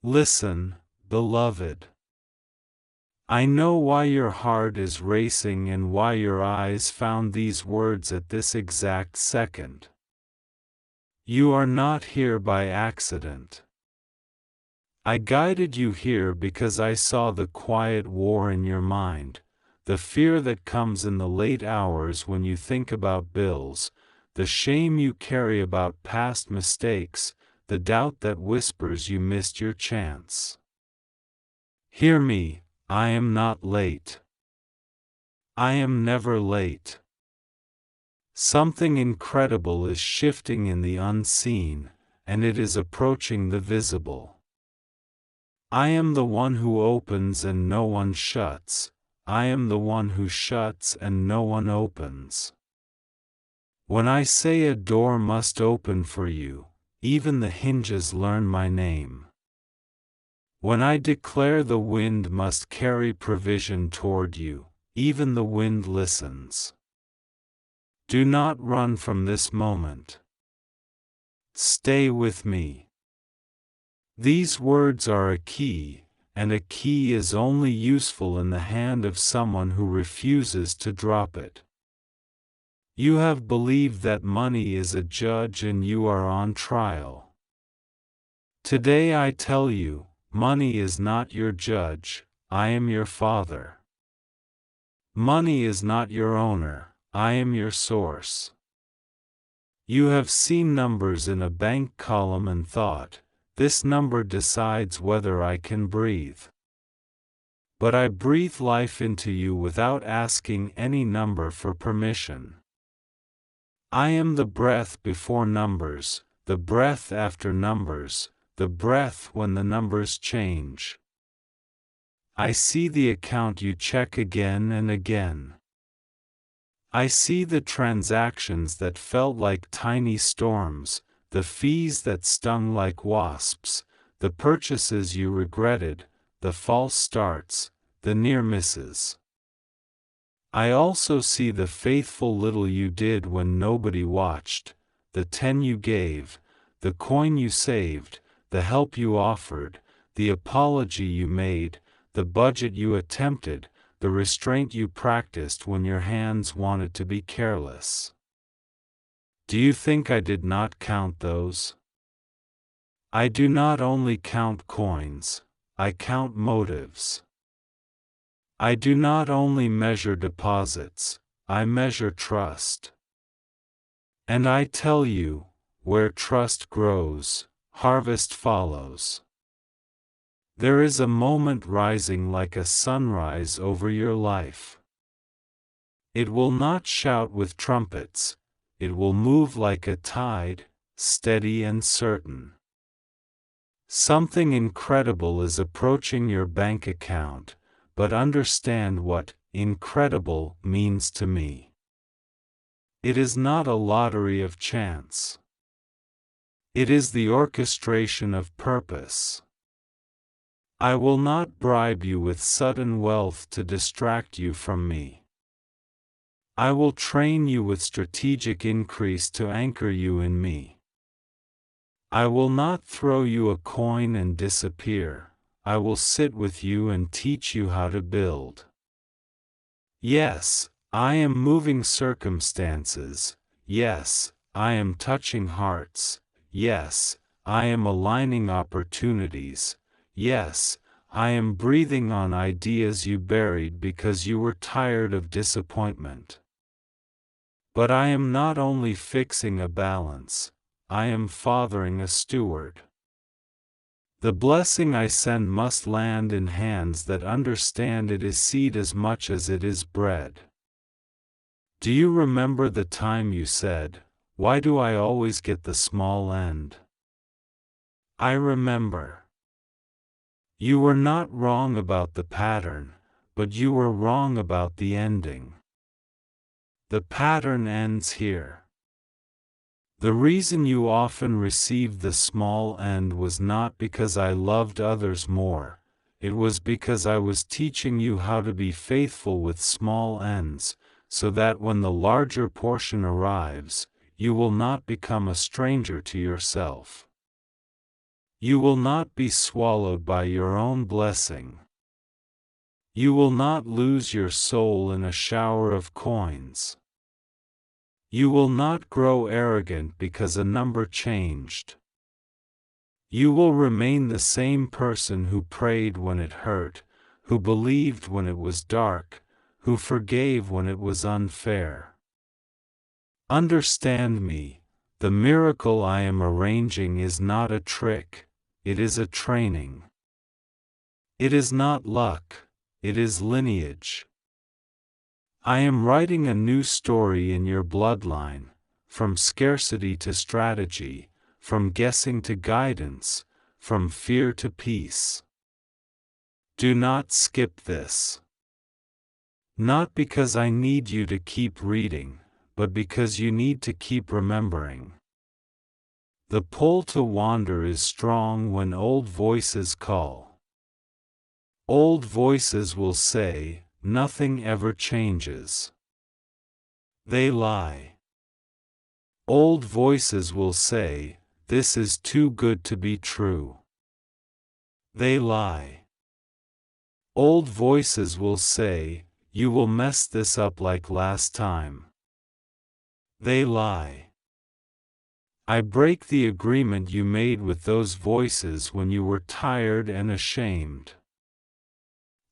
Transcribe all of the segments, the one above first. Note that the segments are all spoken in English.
Listen, beloved. I know why your heart is racing and why your eyes found these words at this exact second. You are not here by accident. I guided you here because I saw the quiet war in your mind, the fear that comes in the late hours when you think about bills, the shame you carry about past mistakes, the doubt that whispers you missed your chance. Hear me, I am not late. I am never late. Something incredible is shifting in the unseen, and it is approaching the visible. I am the one who opens and no one shuts. I am the one who shuts and no one opens. When I say a door must open for you, even the hinges learn my name. When I declare the wind must carry provision toward you, even the wind listens. Do not run from this moment. Stay with me. These words are a key, and a key is only useful in the hand of someone who refuses to drop it. You have believed that money is a judge and you are on trial. Today I tell you, money is not your judge, I am your Father. Money is not your owner, I am your source. You have seen numbers in a bank column and thought, this number decides whether I can breathe. But I breathe life into you without asking any number for permission. I am the breath before numbers, the breath after numbers, the breath when the numbers change. I see the account you check again and again. I see the transactions that felt like tiny storms, the fees that stung like wasps, the purchases you regretted, the false starts, the near misses. I also see the faithful little you did when nobody watched, the 10 you gave, the coin you saved, the help you offered, the apology you made, the budget you attempted, the restraint you practiced when your hands wanted to be careless. Do you think I did not count those? I do not only count coins, I count motives. I do not only measure deposits, I measure trust. And I tell you, where trust grows, harvest follows. There is a moment rising like a sunrise over your life. It will not shout with trumpets, it will move like a tide, steady and certain. Something incredible is approaching your bank account, but understand what incredible means to me. It is not a lottery of chance. It is the orchestration of purpose. I will not bribe you with sudden wealth to distract you from me. I will train you with strategic increase to anchor you in me. I will not throw you a coin and disappear, I will sit with you and teach you how to build. Yes, I am moving circumstances, yes, I am touching hearts, yes, I am aligning opportunities, yes, I am breathing on ideas you buried because you were tired of disappointment. But I am not only fixing a balance, I am fathering a steward. The blessing I send must land in hands that understand it is seed as much as it is bread. Do you remember the time you said, "Why do I always get the small end?" I remember. You were not wrong about the pattern, but you were wrong about the ending. The pattern ends here. The reason you often received the small end was not because I loved others more, it was because I was teaching you how to be faithful with small ends, so that when the larger portion arrives, you will not become a stranger to yourself. You will not be swallowed by your own blessing. You will not lose your soul in a shower of coins. You will not grow arrogant because a number changed. You will remain the same person who prayed when it hurt, who believed when it was dark, who forgave when it was unfair. Understand me, the miracle I am arranging is not a trick, it is a training. It is not luck, it is lineage. I am writing a new story in your bloodline, from scarcity to strategy, from guessing to guidance, from fear to peace. Do not skip this. Not because I need you to keep reading, but because you need to keep remembering. The pull to wander is strong when old voices call. Old voices will say, nothing ever changes. They lie. Old voices will say, this is too good to be true. They lie. Old voices will say, you will mess this up like last time. They lie. I break the agreement you made with those voices when you were tired and ashamed.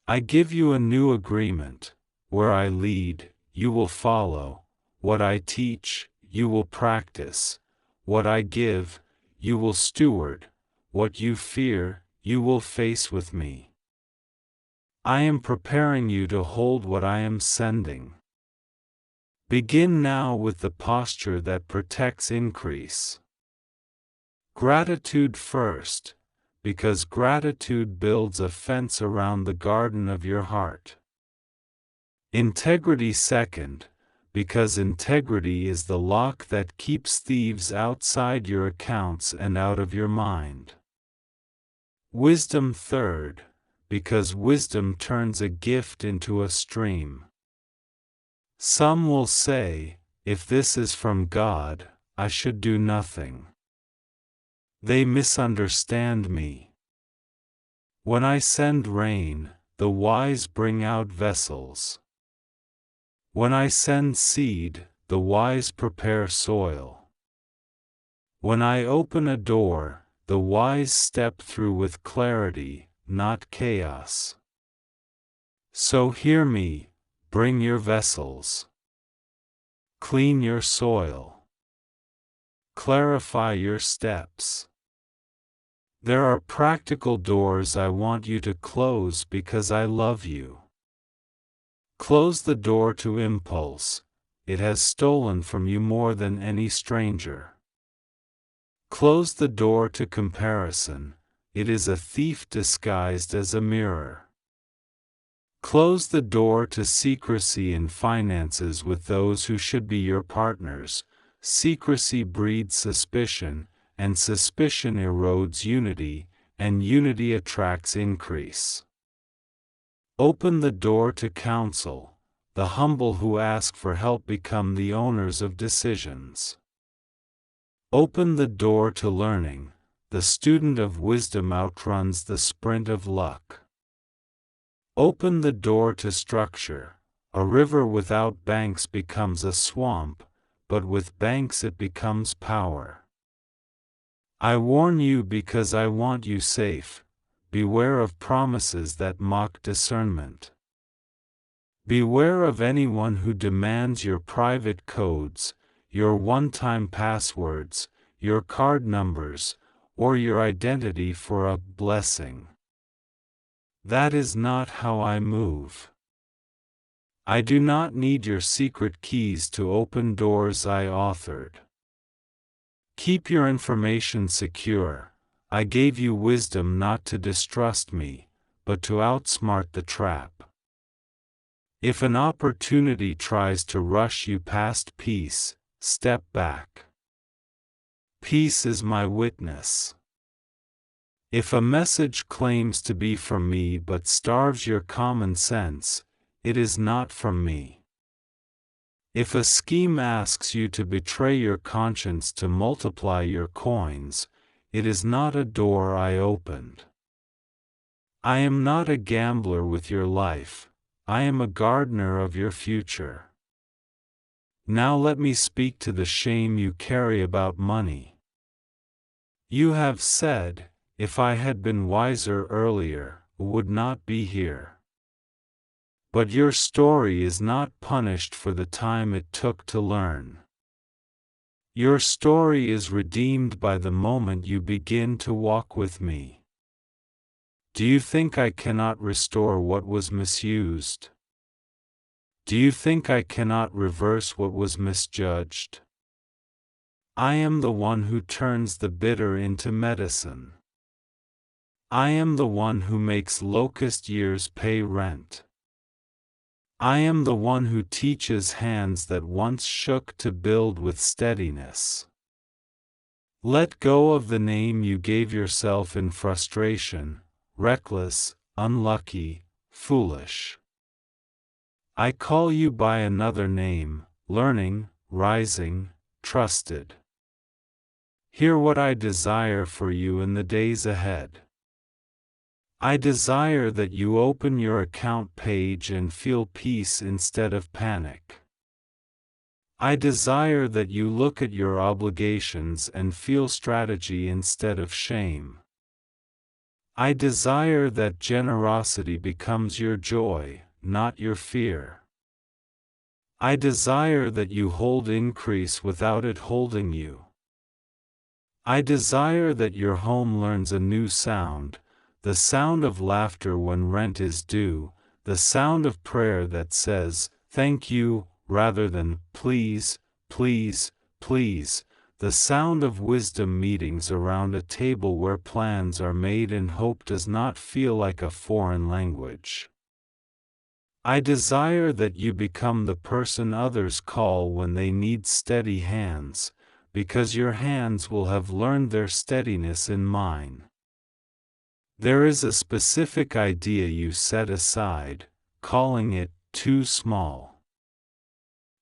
I give you a new agreement. Where I lead, you will follow. What I teach, you will practice. What I give, you will steward. What you fear, you will face with me. I am preparing you to hold what I am sending. Begin now with the posture that protects increase. Gratitude first, because gratitude builds a fence around the garden of your heart. Integrity second, because integrity is the lock that keeps thieves outside your accounts and out of your mind. Wisdom third, because wisdom turns a gift into a stream. Some will say, if this is from God, I should do nothing. They misunderstand me. When I send rain, the wise bring out vessels. When I send seed, the wise prepare soil. When I open a door, the wise step through with clarity, not chaos. So hear me, bring your vessels. Clean your soil. Clarify your steps. There are practical doors I want you to close because I love you. Close the door to impulse, it has stolen from you more than any stranger. Close the door to comparison, it is a thief disguised as a mirror. Close the door to secrecy in finances with those who should be your partners. Secrecy breeds suspicion, and suspicion erodes unity, and unity attracts increase. Open the door to counsel. The humble who ask for help become the owners of decisions. Open the door to learning. The student of wisdom outruns the sprint of luck. Open the door to structure. A river without banks becomes a swamp, but with banks it becomes power. I warn you because I want you safe. Beware of promises that mock discernment. Beware of anyone who demands your private codes, your one-time passwords, your card numbers, or your identity for a blessing. That is not how I move. I do not need your secret keys to open doors I authored. Keep your information secure. I gave you wisdom not to distrust me, but to outsmart the trap. If an opportunity tries to rush you past peace, step back. Peace is my witness. If a message claims to be from me but starves your common sense, it is not from me. If a scheme asks you to betray your conscience to multiply your coins, it is not a door I opened. I am not a gambler with your life, I am a gardener of your future. Now let me speak to the shame you carry about money. You have said, if I had been wiser earlier, I would not be here. But your story is not punished for the time it took to learn. Your story is redeemed by the moment you begin to walk with me. Do you think I cannot restore what was misused? Do you think I cannot reverse what was misjudged? I am the one who turns the bitter into medicine. I am the one who makes locust years pay rent. I am the one who teaches hands that once shook to build with steadiness. Let go of the name you gave yourself in frustration, reckless, unlucky, foolish. I call you by another name, learning, rising, trusted. Hear what I desire for you in the days ahead. I desire that you open your account page and feel peace instead of panic. I desire that you look at your obligations and feel strategy instead of shame. I desire that generosity becomes your joy, not your fear. I desire that you hold increase without it holding you. I desire that your home learns a new sound, the sound of laughter when rent is due, the sound of prayer that says, "Thank you," rather than, "Please, please, please," the sound of wisdom meetings around a table where plans are made and hope does not feel like a foreign language. I desire that you become the person others call when they need steady hands, because your hands will have learned their steadiness in mine. There is a specific idea you set aside, calling it too small.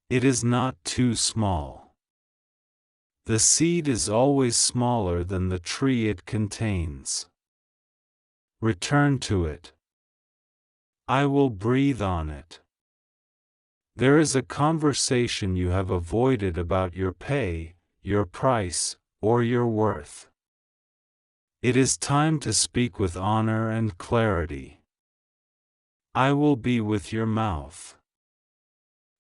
It is not too small. The seed is always smaller than the tree it contains. Return to it. I will breathe on it. There is a conversation you have avoided about your pay, your price, or your worth. It is time to speak with honor and clarity. I will be with your mouth.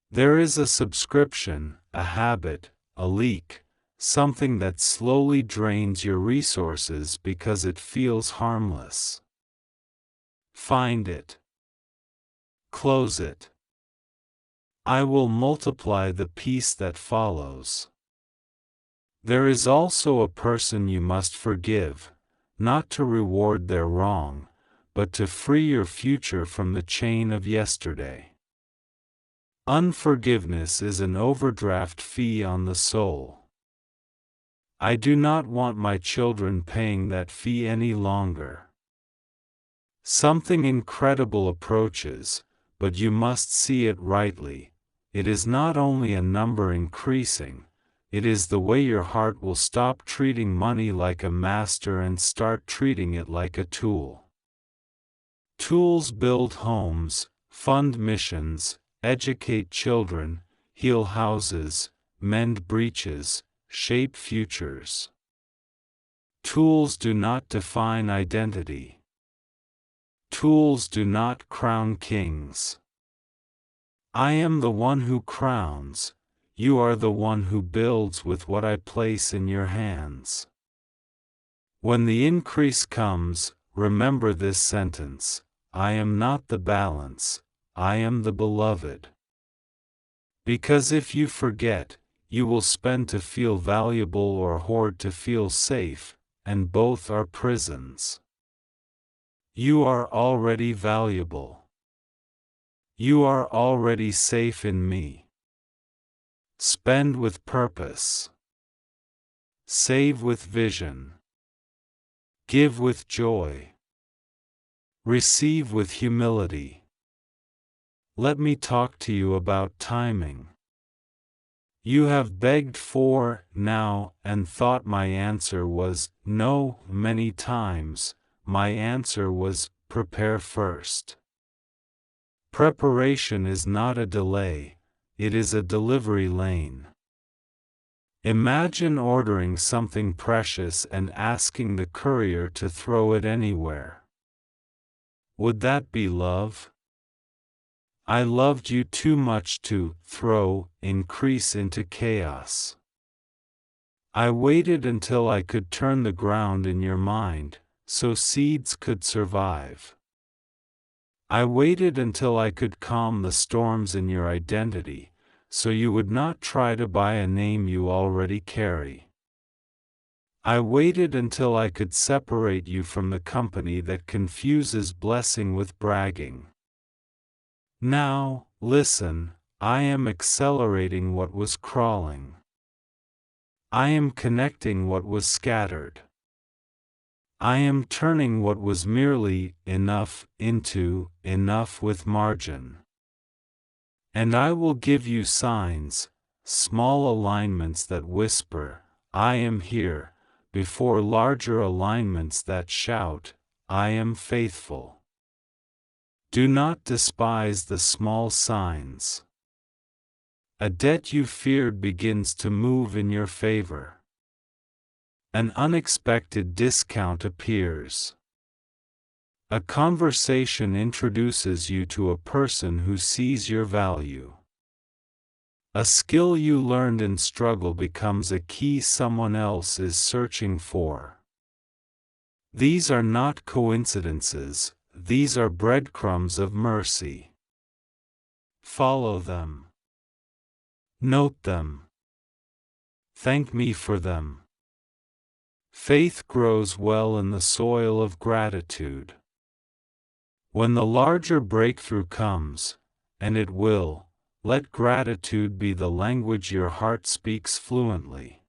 There is a subscription, a habit, a leak, something that slowly drains your resources because it feels harmless. Find it. Close it. I will multiply the peace that follows. There is also a person you must forgive, not to reward their wrong, but to free your future from the chain of yesterday. Unforgiveness is an overdraft fee on the soul. I do not want my children paying that fee any longer. Something incredible approaches, but you must see it rightly. It is not only a number increasing, it is the way your heart will stop treating money like a master and start treating it like a tool. Tools build homes, fund missions, educate children, heal houses, mend breaches, shape futures. Tools do not define identity. Tools do not crown kings. I am the one who crowns, you are the one who builds with what I place in your hands. When the increase comes, remember this sentence: I am not the balance, I am the beloved. Because if you forget, you will spend to feel valuable or hoard to feel safe, and both are prisons. You are already valuable. You are already safe in me. Spend with purpose. Save with vision. Give with joy. Receive with humility. Let me talk to you about timing. You have begged for, now, and thought my answer was, no, many times. My answer was, prepare first. Preparation is not a delay, it is a delivery lane. Imagine ordering something precious and asking the courier to throw it anywhere. Would that be love? I loved you too much to increase into chaos. I waited until I could turn the ground in your mind, so seeds could survive. I waited until I could calm the storms in your identity, so you would not try to buy a name you already carry. I waited until I could separate you from the company that confuses blessing with bragging. Now, listen, I am accelerating what was crawling. I am connecting what was scattered. I am turning what was merely enough into enough with margin. And I will give you signs, small alignments that whisper, I am here, before larger alignments that shout, I am faithful. Do not despise the small signs. A debt you feared begins to move in your favor. An unexpected discount appears. A conversation introduces you to a person who sees your value. A skill you learned in struggle becomes a key someone else is searching for. These are not coincidences, these are breadcrumbs of mercy. Follow them. Note them. Thank me for them. Faith grows well in the soil of gratitude. When the larger breakthrough comes, and it will, let gratitude be the language your heart speaks fluently.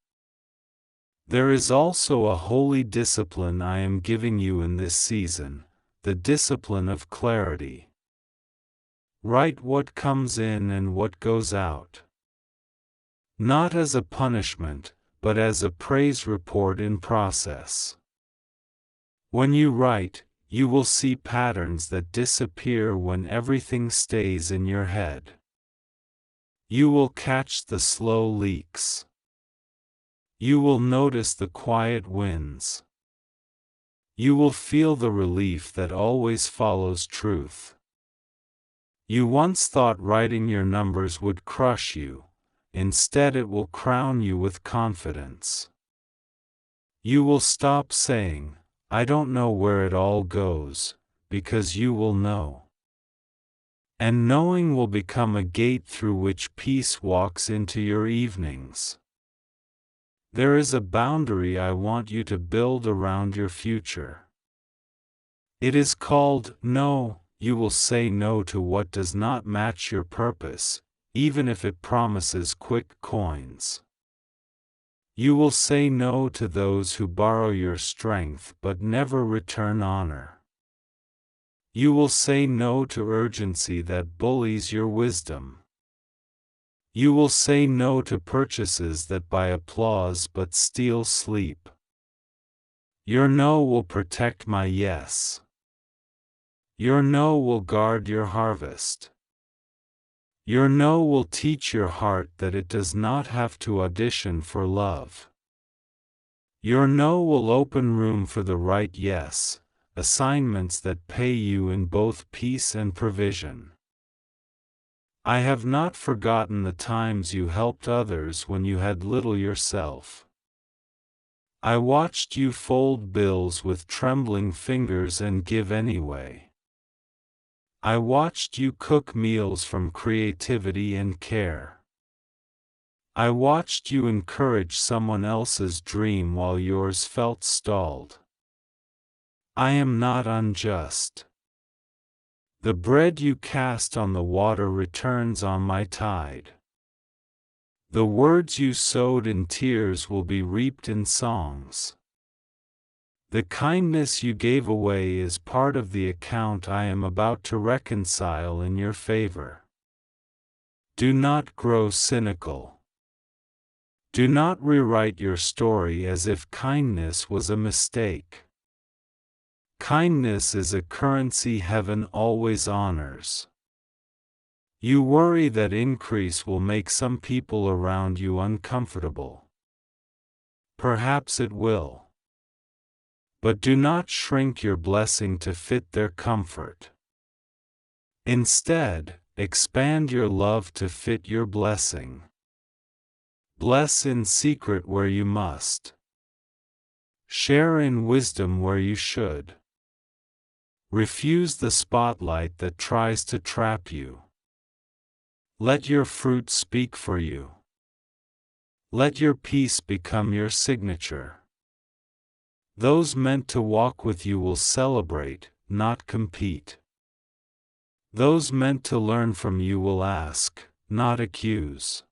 There is also a holy discipline I am giving you in this season, the discipline of clarity. Write what comes in and what goes out. Not as a punishment, but as a praise report in process. When you write, you will see patterns that disappear when everything stays in your head. You will catch the slow leaks. You will notice the quiet wins. You will feel the relief that always follows truth. You once thought writing your numbers would crush you. Instead, it will crown you with confidence. You will stop saying, I don't know where it all goes, because you will know. And knowing will become a gate through which peace walks into your evenings. There is a boundary I want you to build around your future. It is called no. You will say no to what does not match your purpose, even if it promises quick coins. You will say no to those who borrow your strength but never return honor. You will say no to urgency that bullies your wisdom. You will say no to purchases that buy applause but steal sleep. Your no will protect my yes. Your no will guard your harvest. Your no will teach your heart that it does not have to audition for love. Your no will open room for the right yes, assignments that pay you in both peace and provision. I have not forgotten the times you helped others when you had little yourself. I watched you fold bills with trembling fingers and give anyway. I watched you cook meals from creativity and care. I watched you encourage someone else's dream while yours felt stalled. I am not unjust. The bread you cast on the water returns on my tide. The words you sowed in tears will be reaped in songs. The kindness you gave away is part of the account I am about to reconcile in your favor. Do not grow cynical. Do not rewrite your story as if kindness was a mistake. Kindness is a currency heaven always honors. You worry that increase will make some people around you uncomfortable. Perhaps it will. But do not shrink your blessing to fit their comfort. Instead, expand your love to fit your blessing. Bless in secret where you must. Share in wisdom where you should. Refuse the spotlight that tries to trap you. Let your fruit speak for you. Let your peace become your signature. Those meant to walk with you will celebrate, not compete. Those meant to learn from you will ask, not accuse.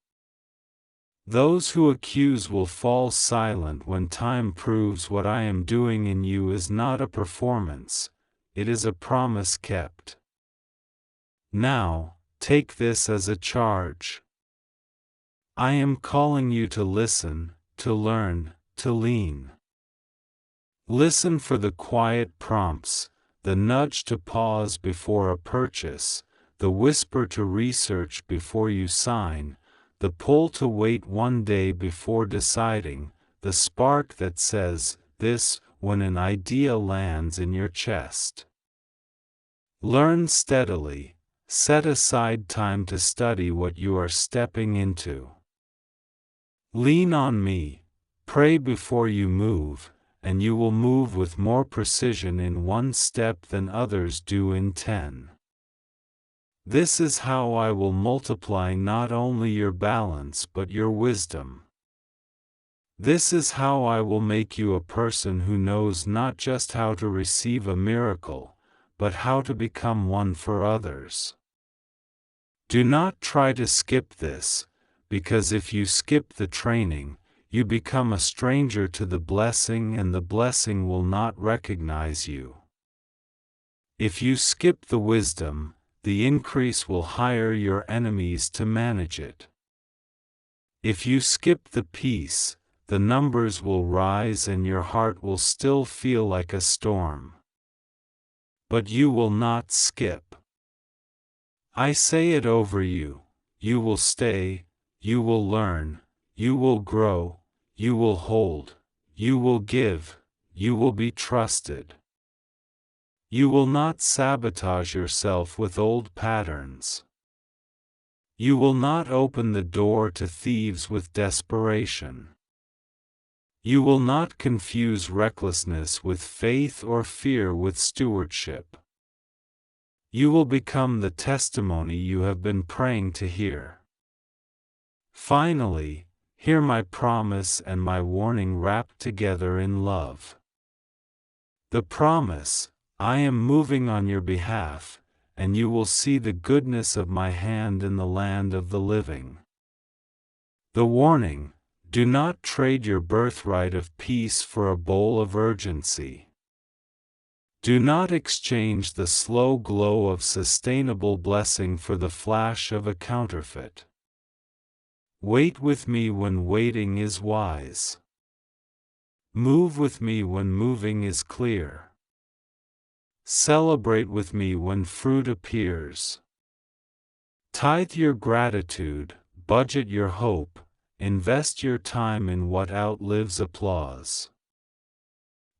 Those who accuse will fall silent when time proves what I am doing in you is not a performance, it is a promise kept. Now, take this as a charge. I am calling you to listen, to learn, to lean. Listen for the quiet prompts, the nudge to pause before a purchase, the whisper to research before you sign, the pull to wait one day before deciding, the spark that says, this, when an idea lands in your chest. Learn steadily, set aside time to study what you are stepping into. Lean on me, pray before you move, and you will move with more precision in one step than others do in 10. This is how I will multiply not only your balance but your wisdom. This is how I will make you a person who knows not just how to receive a miracle, but how to become one for others. Do not try to skip this, because if you skip the training, you become a stranger to the blessing and the blessing will not recognize you. If you skip the wisdom, the increase will hire your enemies to manage it. If you skip the peace, the numbers will rise and your heart will still feel like a storm. But you will not skip. I say it over you, you will stay, you will learn, you will grow, you will hold, you will give, you will be trusted. You will not sabotage yourself with old patterns. You will not open the door to thieves with desperation. You will not confuse recklessness with faith or fear with stewardship. You will become the testimony you have been praying to hear. Finally, hear my promise and my warning wrapped together in love. The promise, I am moving on your behalf, and you will see the goodness of my hand in the land of the living. The warning, do not trade your birthright of peace for a bowl of urgency. Do not exchange the slow glow of sustainable blessing for the flash of a counterfeit. Wait with me when waiting is wise. Move with me when moving is clear. Celebrate with me when fruit appears. Tithe your gratitude, budget your hope, invest your time in what outlives applause.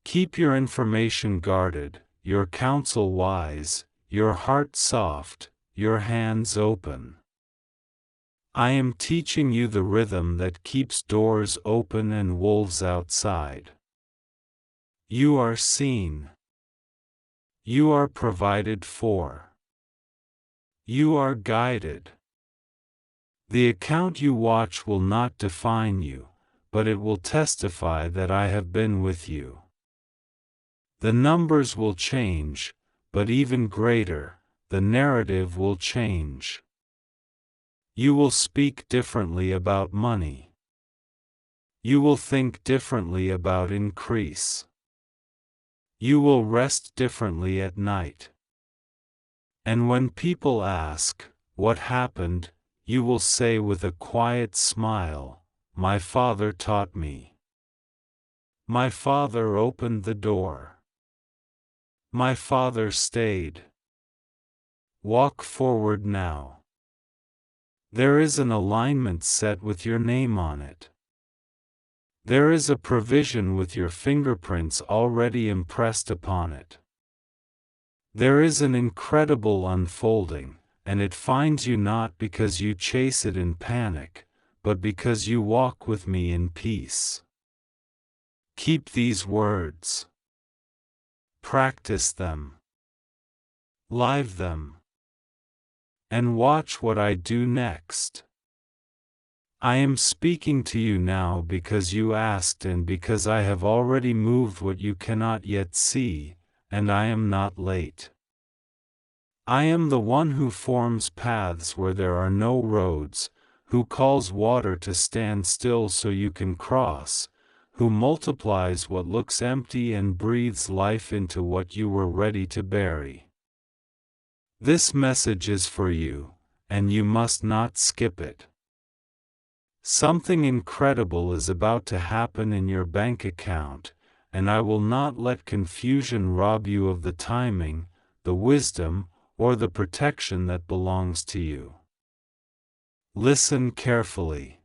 Keep your information guarded, your counsel wise, your heart soft, your hands open. I am teaching you the rhythm that keeps doors open and wolves outside. You are seen. You are provided for. You are guided. The account you watch will not define you, but it will testify that I have been with you. The numbers will change, but even greater, the narrative will change. You will speak differently about money. You will think differently about increase. You will rest differently at night. And when people ask, what happened, you will say with a quiet smile, my father taught me. My father opened the door. My father stayed. Walk forward now. There is an alignment set with your name on it. There is a provision with your fingerprints already impressed upon it. There is an incredible unfolding, and it finds you not because you chase it in panic, but because you walk with me in peace. Keep these words. Practice them. Live them. And watch what I do next. I am speaking to you now because you asked and because I have already moved what you cannot yet see, and I am not late. I am the one who forms paths where there are no roads, who calls water to stand still so you can cross, who multiplies what looks empty and breathes life into what you were ready to bury. This message is for you, and you must not skip it. Something incredible is about to happen in your bank account, and I will not let confusion rob you of the timing, the wisdom, or the protection that belongs to you. Listen carefully.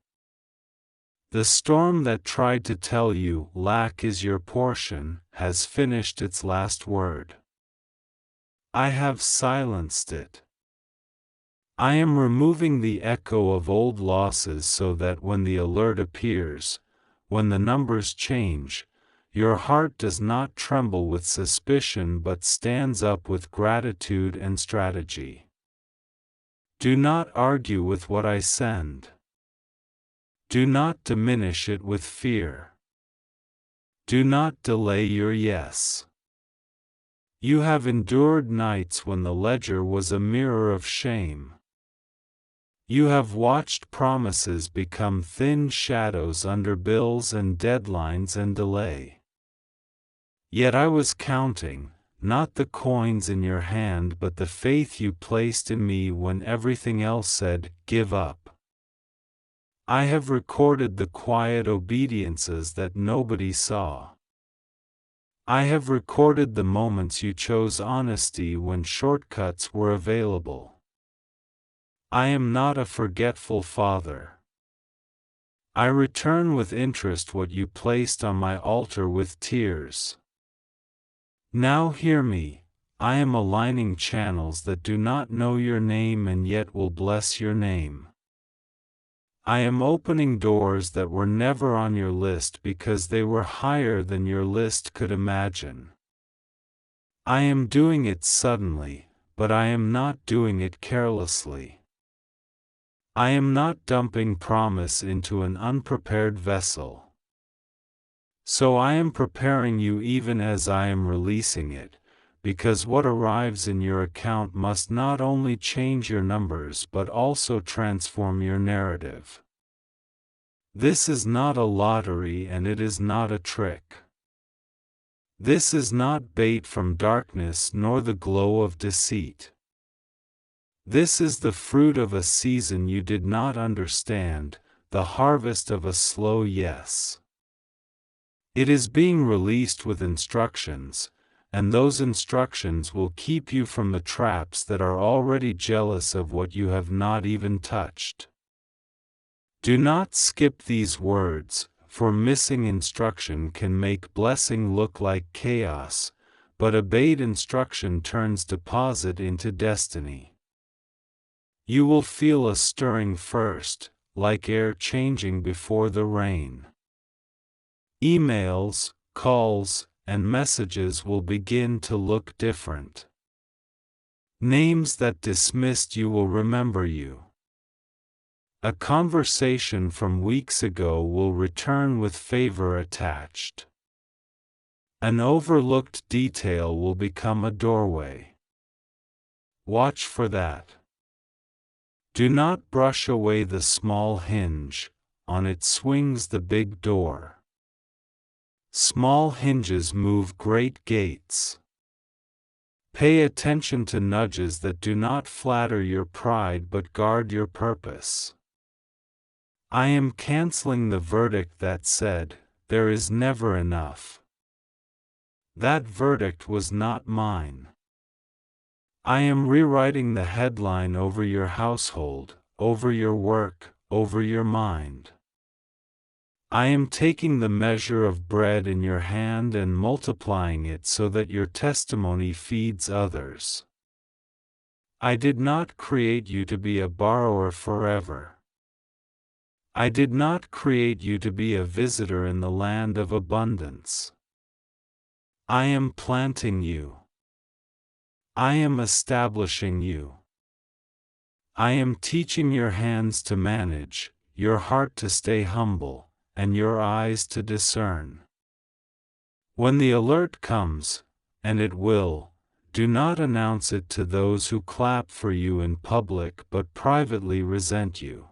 The storm that tried to tell you lack is your portion has finished its last word. I have silenced it. I am removing the echo of old losses so that when the alert appears, when the numbers change, your heart does not tremble with suspicion but stands up with gratitude and strategy. Do not argue with what I send. Do not diminish it with fear. Do not delay your yes. You have endured nights when the ledger was a mirror of shame. You have watched promises become thin shadows under bills and deadlines and delay. Yet I was counting, not the coins in your hand but the faith you placed in me when everything else said, give up. I have recorded the quiet obediences that nobody saw. I have recorded the moments you chose honesty when shortcuts were available. I am not a forgetful father. I return with interest what you placed on my altar with tears. Now hear me, I am aligning channels that do not know your name and yet will bless your name. I am opening doors that were never on your list because they were higher than your list could imagine. I am doing it suddenly, but I am not doing it carelessly. I am not dumping promise into an unprepared vessel. So I am preparing you even as I am releasing it, because what arrives in your account must not only change your numbers but also transform your narrative. This is not a lottery and it is not a trick. This is not bait from darkness nor the glow of deceit. This is the fruit of a season you did not understand, the harvest of a slow yes. It is being released with instructions, and those instructions will keep you from the traps that are already jealous of what you have not even touched. Do not skip these words, for missing instruction can make blessing look like chaos, but obeyed instruction turns deposit into destiny. You will feel a stirring first, like air changing before the rain. Emails, calls, and messages will begin to look different. Names that dismissed you will remember you. A conversation from weeks ago will return with favor attached. An overlooked detail will become a doorway. Watch for that. Do not brush away the small hinge, on it swings the big door. Small hinges move great gates. Pay attention to nudges that do not flatter your pride but guard your purpose. I am canceling the verdict that said, "There is never enough." That verdict was not mine. I am rewriting the headline over your household, over your work, over your mind. I am taking the measure of bread in your hand and multiplying it so that your testimony feeds others. I did not create you to be a borrower forever. I did not create you to be a visitor in the land of abundance. I am planting you. I am establishing you. I am teaching your hands to manage, your heart to stay humble, and your eyes to discern. When the alert comes, and it will, do not announce it to those who clap for you in public but privately resent you.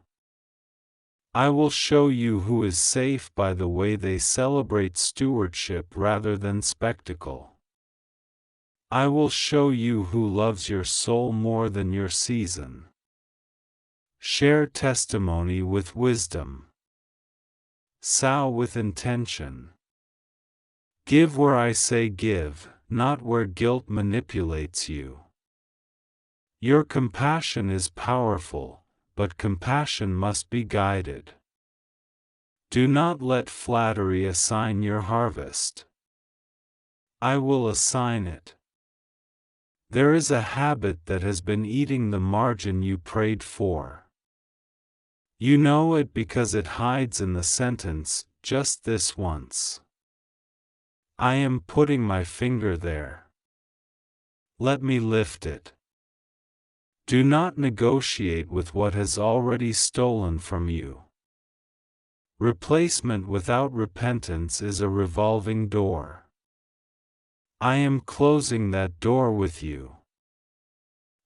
I will show you who is safe by the way they celebrate stewardship rather than spectacle. I will show you who loves your soul more than your season. Share testimony with wisdom. Sow with intention. Give where I say give, not where guilt manipulates you. Your compassion is powerful, but compassion must be guided. Do not let flattery assign your harvest. I will assign it. There is a habit that has been eating the margin you prayed for. You know it because it hides in the sentence, "just this once." I am putting my finger there. Let me lift it. Do not negotiate with what has already stolen from you. Replacement without repentance is a revolving door. I am closing that door with you.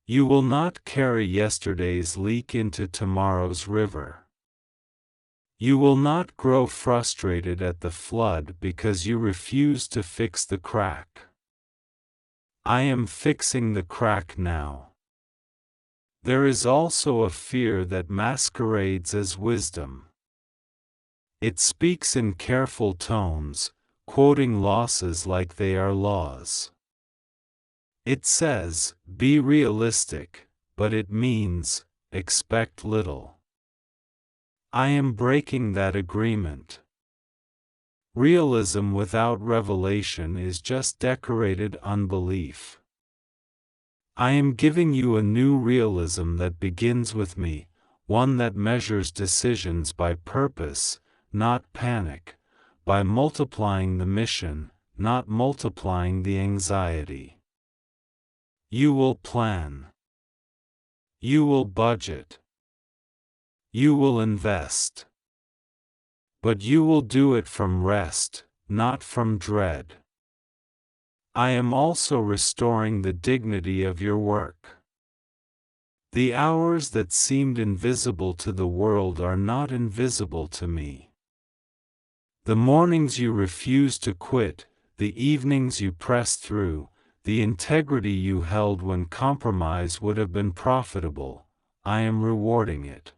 You will not carry yesterday's leak into tomorrow's river. You will not grow frustrated at the flood because you refuse to fix the crack. I am fixing the crack now. There is also a fear that masquerades as wisdom. It speaks in careful tones, quoting losses like they are laws. It says, "Be realistic," but it means, "Expect little." I am breaking that agreement. Realism without revelation is just decorated unbelief. I am giving you a new realism that begins with me, one that measures decisions by purpose, not panic, by multiplying the mission, not multiplying the anxiety. You will plan. You will budget. You will invest. But you will do it from rest, not from dread. I am also restoring the dignity of your work. The hours that seemed invisible to the world are not invisible to me. The mornings you refuse to quit, the evenings you press through, the integrity you held when compromise would have been profitable, I am rewarding it.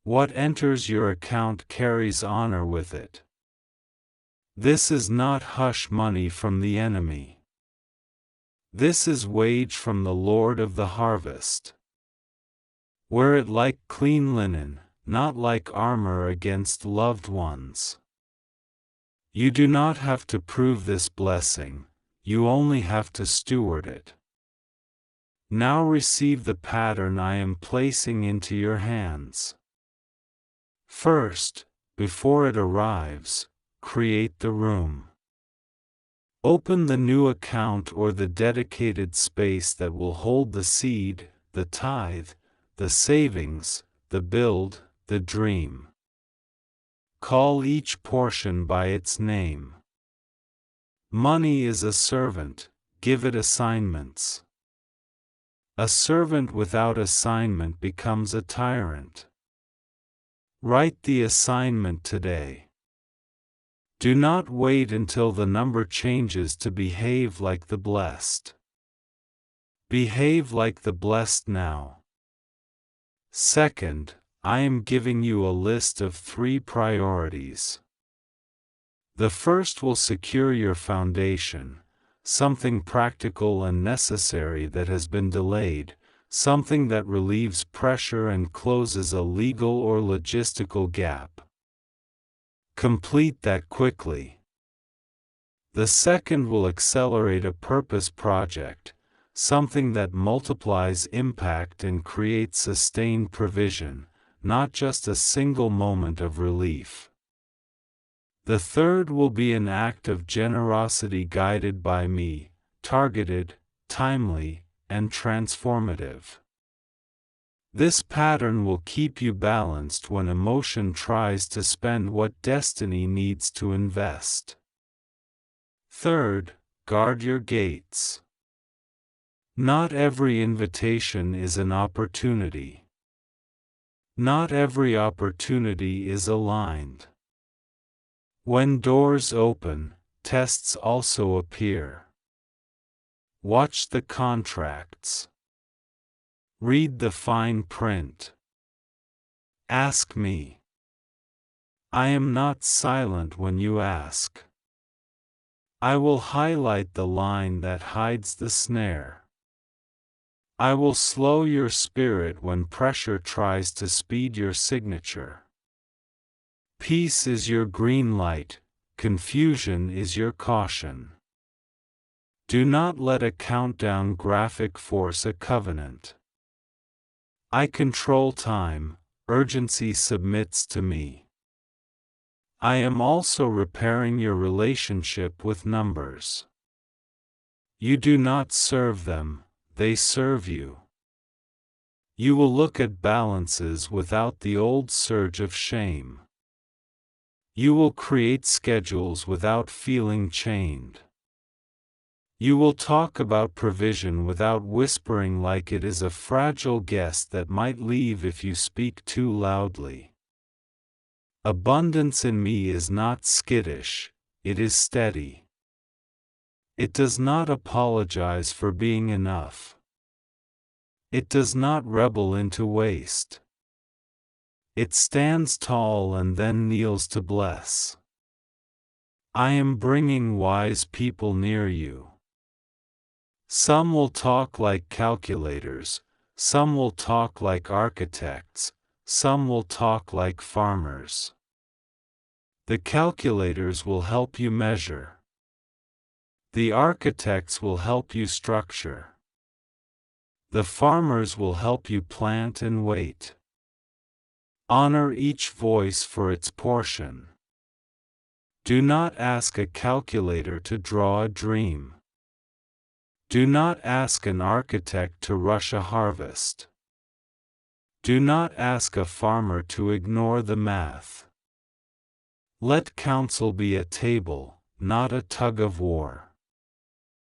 What enters your account carries honor with it. This is not hush money from the enemy. This is wage from the Lord of the harvest. Wear it like clean linen, not like armor against loved ones. You do not have to prove this blessing. You only have to steward it. Now receive the pattern I am placing into your hands. First, before it arrives, create the room. Open the new account or the dedicated space that will hold the seed, the tithe, the savings, the build, the dream. Call each portion by its name. Money is a servant, give it assignments. A servant without assignment becomes a tyrant. Write the assignment today. Do not wait until the number changes to behave like the blessed. Behave like the blessed now. Second, I am giving you a list of 3 priorities. The first will secure your foundation, something practical and necessary that has been delayed, something that relieves pressure and closes a legal or logistical gap. Complete that quickly. The second will accelerate a purpose project, something that multiplies impact and creates sustained provision, not just a single moment of relief. The third will be an act of generosity guided by me, targeted, timely, and transformative. This pattern will keep you balanced when emotion tries to spend what destiny needs to invest. Third, guard your gates. Not every invitation is an opportunity. Not every opportunity is aligned. When doors open, tests also appear. Watch the contracts. Read the fine print. Ask me. I am not silent when you ask. I will highlight the line that hides the snare. I will slow your spirit when pressure tries to speed your signature. Peace is your green light, confusion is your caution. Do not let a countdown graphic force a covenant. I control time, urgency submits to me. I am also repairing your relationship with numbers. You do not serve them, they serve you. You will look at balances without the old surge of shame. You will create schedules without feeling chained. You will talk about provision without whispering like it is a fragile guest that might leave if you speak too loudly. Abundance in me is not skittish, it is steady. It does not apologize for being enough. It does not rebel into waste. It stands tall and then kneels to bless. I am bringing wise people near you. Some will talk like calculators, some will talk like architects, some will talk like farmers. The calculators will help you measure. The architects will help you structure. The farmers will help you plant and wait. Honor each voice for its portion. Do not ask a calculator to draw a dream. Do not ask an architect to rush a harvest. Do not ask a farmer to ignore the math. Let counsel be a table, not a tug of war.